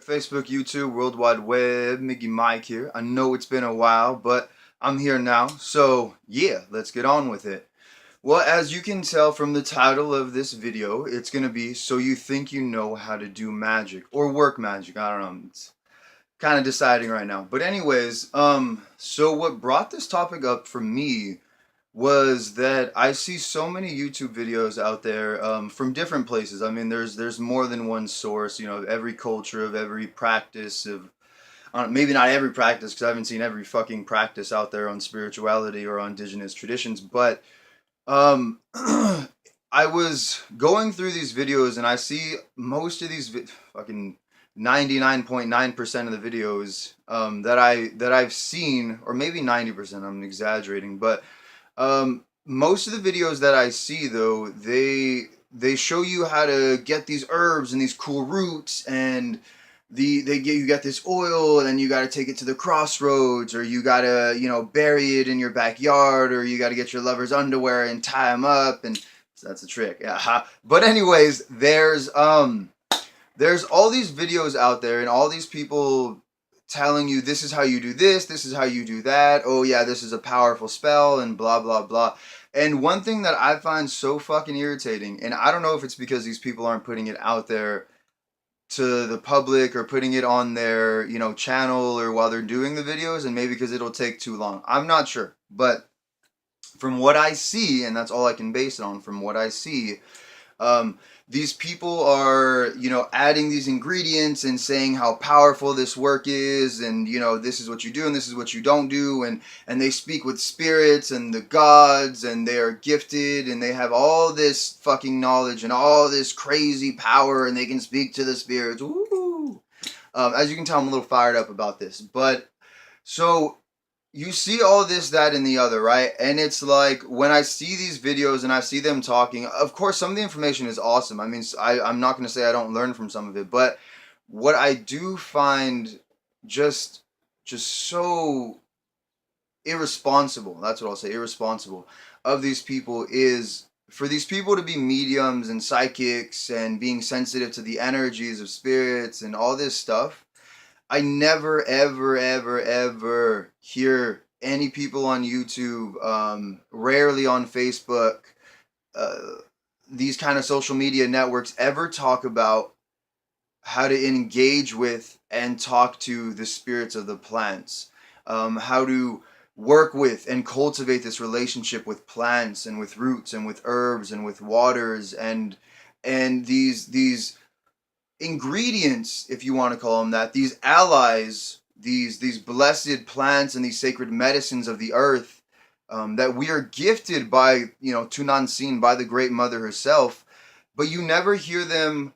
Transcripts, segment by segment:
Facebook, YouTube, World Wide Web, Mike here. I know it's been a while, but I'm here now. So, yeah, let's get on with it. Well, as you can tell from the title of this video, it's going to be So You Think You Know How to Do Magic or Work Magic. I don't know. It's kind of deciding right now. But anyways, so what brought this topic up for me was that I see so many YouTube videos out there from different places. I mean, there's more than one source. You know, every culture of every practice of maybe not every practice because I haven't seen every fucking practice out there on spirituality or on indigenous traditions. But I was going through these videos and I see most of these fucking 99.9% of the videos that I've seen, or maybe 90%. I'm exaggerating, but most of the videos that I see though, they show you how to get these herbs and these cool roots, and you get this oil, and then you got to take it to the crossroads, or you got to bury it in your backyard, or you got to get your lover's underwear and tie them up, and so that's a trick. Yeah. But anyways, there's all these videos out there and all these people telling you this is how you do this is how you do that. Oh yeah, this is a powerful spell and blah blah blah. And one thing that I find so fucking irritating, and I don't know if it's because these people aren't putting it out there to the public or putting it on their, channel, or while they're doing the videos, and maybe because it'll take too long. I'm not sure. But from what I see, and that's all I can base it on, from what I see, these people are, adding these ingredients and saying how powerful this work is, and this is what you do and this is what you don't do, and they speak with spirits and the gods, and they are gifted, and they have all this fucking knowledge and all this crazy power, and they can speak to the spirits. Ooh. As you can tell, I'm a little fired up about this, but so you see all this, that, and the other, right? And it's like, when I see these videos and I see them talking, of course, some of the information is awesome. I mean, I'm not going to say I don't learn from some of it, but what I do find just so irresponsible, that's what I'll say, irresponsible, of these people is for these people to be mediums and psychics and being sensitive to the energies of spirits and all this stuff. I never, ever, ever, ever hear any people on YouTube, rarely on Facebook, uh, these kind of social media networks ever talk about how to engage with and talk to the spirits of the plants, how to work with and cultivate this relationship with plants and with roots and with herbs and with waters, and these ingredients, if you want to call them that, these allies, these blessed plants and these sacred medicines of the earth, that we are gifted by, to none seen, by the Great Mother herself. But you never hear them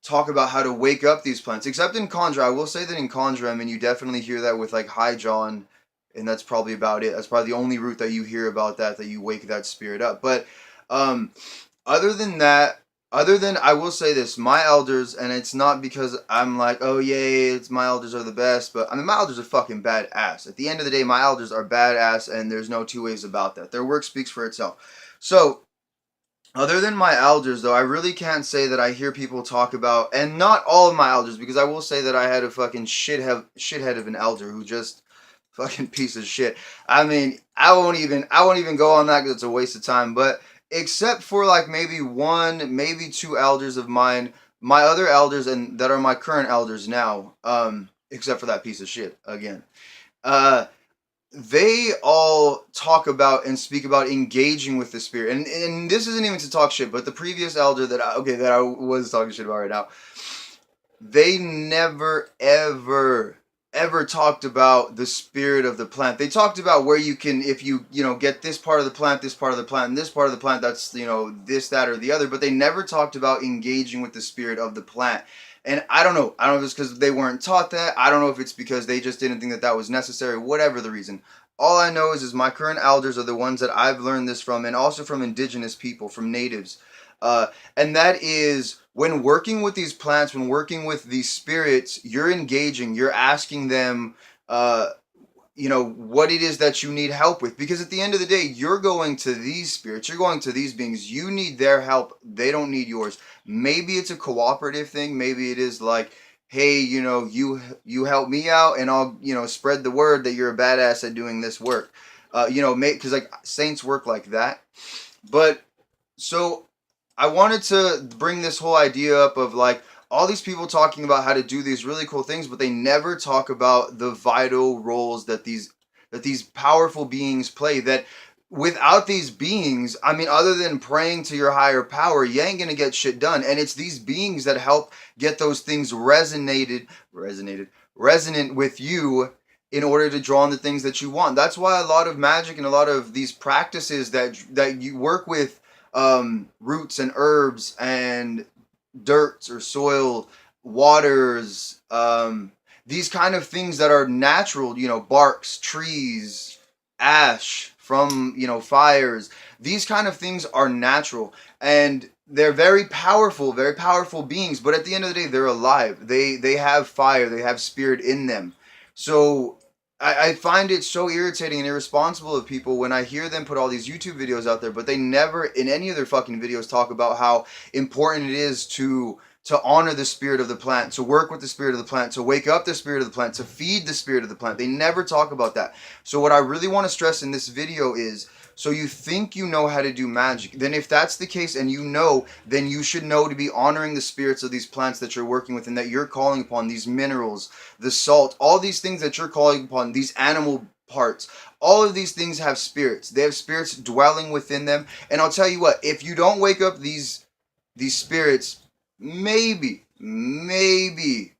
talk about how to wake up these plants, except in Conjure. I will say that in Conjure, I mean, you definitely hear that with like High John, and that's probably about it. That's probably the only root that you hear about that you wake that spirit up. But um, other than that, other than, I will say this, my elders, and it's not because I'm like, oh yay, it's my elders are the best, but I mean, my elders are fucking badass. At the end of the day, my elders are badass, and there's no two ways about that. Their work speaks for itself. So other than my elders, though, I really can't say that I hear people talk about, and not all of my elders, because I will say that I had a fucking shithead of an elder who just fucking piece of shit. I mean, I won't even go on that because it's a waste of time. But except for like maybe one, maybe two elders of mine, my other elders, and that are my current elders now, except for that piece of shit again. Uh, they all talk about and speak about engaging with the spirit, and this isn't even to talk shit, but the previous elder that I was talking shit about right now, they never ever talked about the spirit of the plant. They talked about where you can, if you get this part of the plant, this part of the plant, and this part of the plant, that's this, that, or the other, but they never talked about engaging with the spirit of the plant. And I don't know if it's because they weren't taught that. I don't know if it's because they just didn't think that that was necessary, whatever the reason. All I know is my current elders are the ones that I've learned this from, and also from indigenous people, from natives. And that is, when working with these plants, when working with these spirits, you're engaging, you're asking them, what it is that you need help with. Because at the end of the day, you're going to these spirits, you're going to these beings, you need their help, they don't need yours. Maybe it's a cooperative thing, maybe it is like, hey, you help me out, and I'll spread the word that you're a badass at doing this work. Make, because like saints work like that. But so I wanted to bring this whole idea up of like all these people talking about how to do these really cool things, but they never talk about the vital roles that these powerful beings play. That without these beings, I mean, other than praying to your higher power, you ain't gonna get shit done. And it's these beings that help get those things resonant with you in order to draw on the things that you want. That's why a lot of magic and a lot of these practices that you work with roots and herbs and dirt or soil, waters, these kind of things that are natural, barks, trees, ash from, fires. These kind of things are natural, and they're very powerful beings, but at the end of the day, they're alive. They have fire, they have spirit in them. So I find it so irritating and irresponsible of people when I hear them put all these YouTube videos out there, but they never in any of their fucking videos talk about how important it is to honor the spirit of the plant, to work with the spirit of the plant, to wake up the spirit of the plant, to feed the spirit of the plant. They never talk about that. So what I really want to stress in this video is, so you think you know how to do magic, then if that's the case and then you should know to be honoring the spirits of these plants that you're working with and that you're calling upon, these minerals, the salt, all these things that you're calling upon, these animal parts. All of these things have spirits. They have spirits dwelling within them. And I'll tell you what, if you don't wake up these spirits, maybe the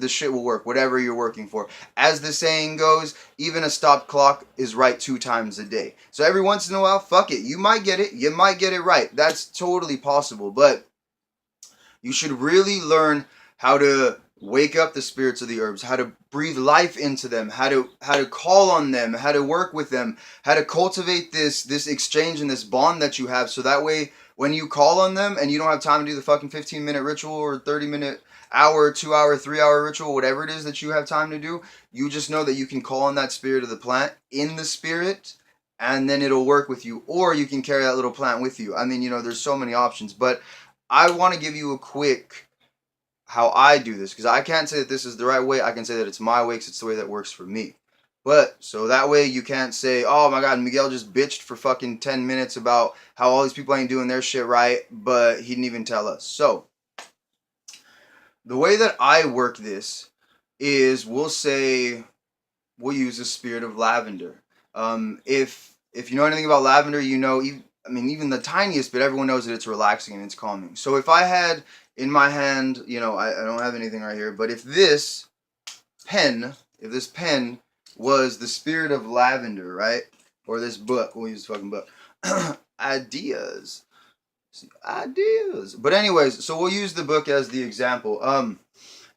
shit will work, whatever you're working for. As the saying goes, even a stopped clock is right 2 times a day. So every once in a while, fuck it, you might get it right. That's totally possible. But you should really learn how to wake up the spirits of the herbs, how to breathe life into them, how to call on them, how to work with them, how to cultivate this exchange and this bond that you have, so that way when you call on them and you don't have time to do the fucking 15-minute ritual or 30-minute, hour, 2 hour, 3 hour ritual, whatever it is that you have time to do, you just know that you can call on that spirit of the plant in the spirit, and then it'll work with you. Or you can carry that little plant with you. I mean, there's so many options, but I want to give you a quick how I do this, because I can't say that this is the right way. I can say that it's my way because it's the way that works for me. But so that way you can't say, oh my god, Miguel just bitched for fucking 10 minutes about how all these people ain't doing their shit right, but he didn't even tell us. So the way that I work this is we'll use the spirit of lavender. If you know anything about lavender, even the tiniest bit, everyone knows that it's relaxing and it's calming. So if I had in my hand, I don't have anything right here, but if this pen was the spirit of lavender, right? Or this book, we'll use the fucking book. Ideas. But anyways, so we'll use the book as the example.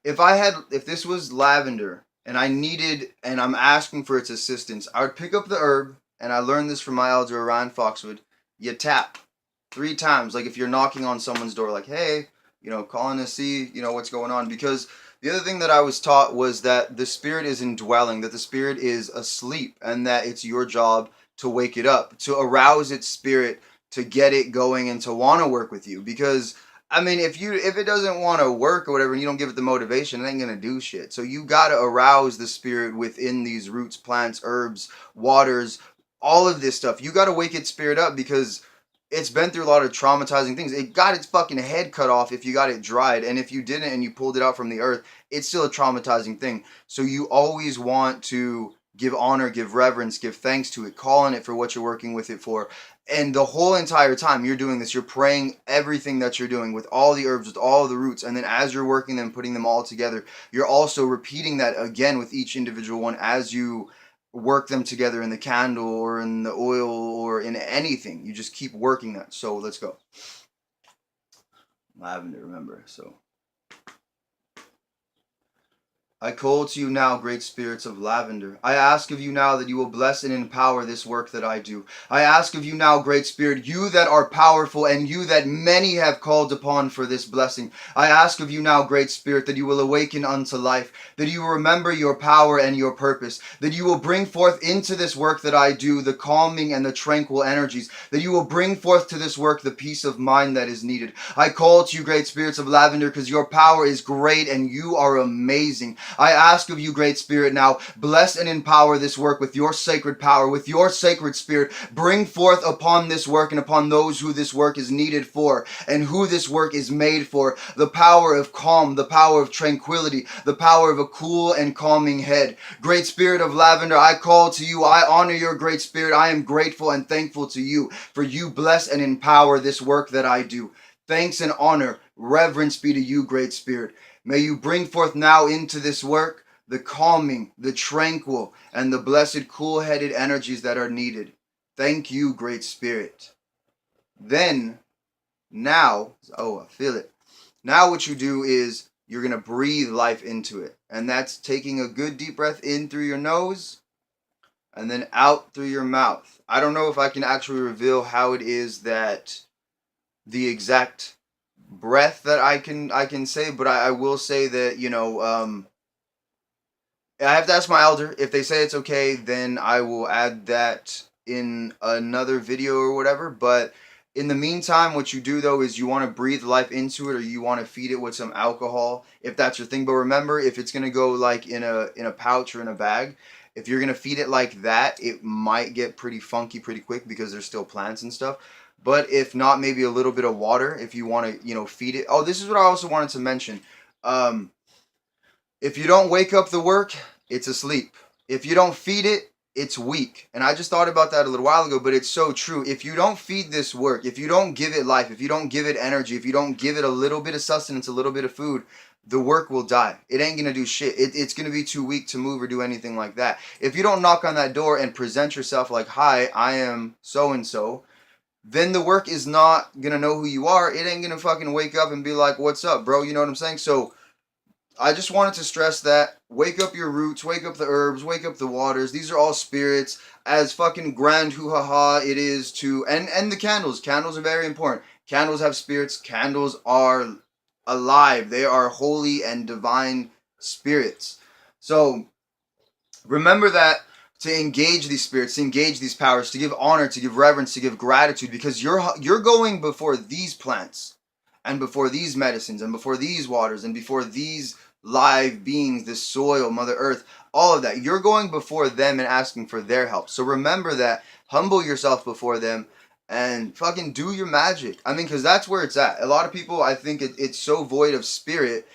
If this was lavender and I'm asking for its assistance, I would pick up the herb, and I learned this from my elder Orion Foxwood. You tap 3 times, like if you're knocking on someone's door, like, hey, calling to see, what's going on. Because the other thing that I was taught was that the spirit is indwelling, that the spirit is asleep, and that it's your job to wake it up, to arouse its spirit, to get it going, and to want to work with you. Because I mean, if it doesn't want to work or whatever, and you don't give it the motivation, it ain't gonna do shit. So you gotta arouse the spirit within these roots, plants, herbs, waters, all of this stuff. You gotta wake its spirit up, because it's been through a lot of traumatizing things. It got its fucking head cut off if you got it dried, and if you didn't and you pulled it out from the earth, it's still a traumatizing thing. So you always want to give honor, give reverence, give thanks to it, call on it for what you're working with it for. And the whole entire time you're doing this, you're praying everything that you're doing with all the herbs, with all the roots. And then as you're working them, putting them all together, you're also repeating that again with each individual one as you work them together in the candle or in the oil or in anything. You just keep working that. So let's go. Lavender, remember. So I call to you now, great spirits of lavender. I ask of you now that you will bless and empower this work that I do. I ask of you now, great spirit, you that are powerful and you that many have called upon for this blessing. I ask of you now, great spirit, that you will awaken unto life, that you will remember your power and your purpose, that you will bring forth into this work that I do the calming and the tranquil energies, that you will bring forth to this work the peace of mind that is needed. I call to you, great spirits of lavender, because your power is great and you are amazing. I ask of you, great spirit, now bless and empower this work with your sacred power, with your sacred spirit. Bring forth upon this work and upon those who this work is needed for and who this work is made for the power of calm, the power of tranquility, the power of a cool and calming head. Great spirit of lavender, I call to you. I honor your great spirit. I am grateful and thankful to you for you bless and empower this work that I do. Thanks and honor, reverence be to you, great spirit. May you bring forth now into this work the calming, the tranquil, and the blessed cool-headed energies that are needed. Thank you, great spirit. Then, now, oh, I feel it. Now what you do is you're going to breathe life into it. And that's taking a good deep breath in through your nose and then out through your mouth. I don't know if I can actually reveal how it is that the exact breath that I can say, but I will say that, I have to ask my elder. If they say it's okay, then I will add that in another video or whatever. But in the meantime, what you do though is you want to breathe life into it, or you want to feed it with some alcohol, if that's your thing. But remember, if it's gonna go like in a pouch or in a bag, if you're gonna feed it like that, it might get pretty funky pretty quick because there's still plants and stuff. But if not, maybe a little bit of water if you want to, feed it. Oh, this is what I also wanted to mention. Um, if you don't wake up the work, it's asleep. If you don't feed it, it's weak. And I just thought about that a little while ago, but it's so true. If you don't feed this work, if you don't give it life, if you don't give it energy, if you don't give it a little bit of sustenance, a little bit of food, the work will die. It ain't gonna do shit. It's gonna be too weak to move or do anything like that. If you don't knock on that door and present yourself like, hi, I am so and so, then the work is not gonna know who you are. It ain't gonna fucking wake up and be like, what's up, bro? You know what I'm saying? So I just wanted to stress that. Wake up your roots, wake up the herbs, wake up the waters. These are all spirits. As fucking grand hoo-ha-ha it is to... And the candles. Candles are very important. Candles have spirits. Candles are alive. They are holy and divine spirits. So, remember that to engage these spirits, to engage these powers, to give honor, to give reverence, to give gratitude, because you're going before these plants and before these medicines and before these waters and before these live beings, this soil, Mother Earth, all of that. You're going before them and asking for their help. So remember that. Humble yourself before them and fucking do your magic. I mean, because that's where it's at. A lot of people, I think it's so void of spirit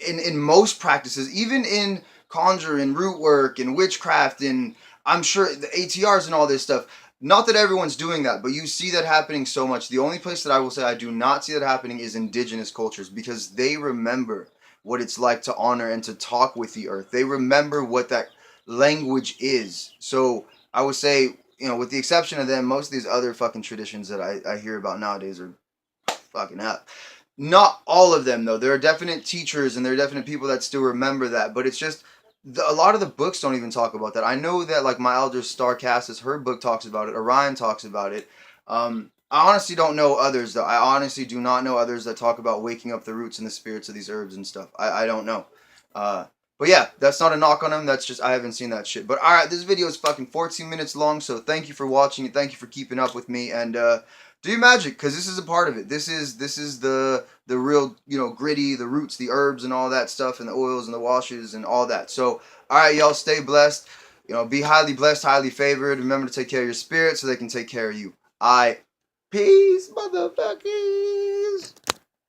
in most practices, even in conjure and root work and witchcraft and I'm sure the ATRs and all this stuff. Not that everyone's doing that, but you see that happening so much. The only place that I will say I do not see that happening is indigenous cultures, because they remember what it's like to honor and to talk with the earth. They remember what that language is. So I would say, with the exception of them, most of these other fucking traditions that I hear about nowadays are fucking up. Not all of them, though. There are definite teachers and there are definite people that still remember that, but it's just a lot of the books don't even talk about that. I know that like my elder Star Cassis, her book talks about it. Orion talks about it. I honestly don't know others though. I honestly do not know others that talk about waking up the roots and the spirits of these herbs and stuff. I don't know. But yeah, that's not a knock on them. That's just I haven't seen that shit. But all right, this video is fucking 14 minutes long. So thank you for watching and thank you for keeping up with me. And do your magic, because this is a part of it. This is the real, gritty, the roots, the herbs and all that stuff, and the oils and the washes and all that. So all right, y'all, stay blessed. Be highly blessed, highly favored. Remember to take care of your spirit so they can take care of you. All right, peace, motherfuckers.